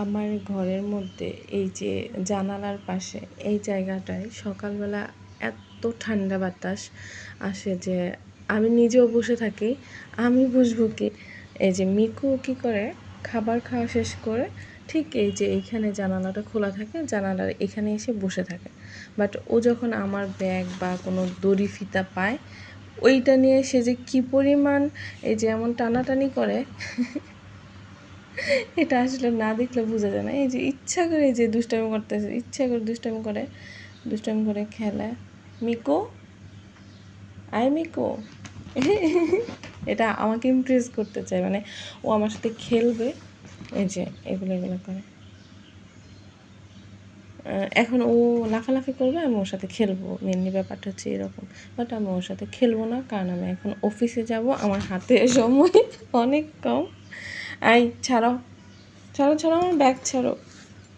আমার ঘরের মধ্যে এই যে জানালার পাশে এই জায়গাটায় সকালবেলা এত ঠান্ডা বাতাস আসে যে আমি নিজেও বসে থাকি। আমি বসবো কি, এই যে মিকু কী করে, খাবার খাওয়া শেষ করে ঠিক এই যে এইখানে জানালাটা খোলা থাকে, জানালার এখানে এসে বসে থাকে। বাট ও যখন আমার ব্যাগ বা কোনো দড়ি ফিতা পায়, ওইটা নিয়ে সে যে কী পরিমাণ এই যে এমন টানাটানি করে এটা আসলে না দেখলে বোঝা যায় না। এই যে ইচ্ছা করে যে দুষ্টামি করতেছে, ইচ্ছা করে দুষ্টামি করে খেলে। মিকো, আয় মিকো। এটা আমাকে ইমপ্রেস করতে চায়, মানে ও আমার সাথে খেলবে। এই যে এগুলো করে। এখন ও লাফালাফি করবে, আমি ওর সাথে খেলবো, মেনলি ব্যাপারটা হচ্ছে এরকম। বাট আমি ওর সাথে খেলবো না, কারণ আমি এখন অফিসে যাব, আমার হাতে সময় অনেক কম। আই ছাড়ো, আমার ব্যাগ ছাড়ো।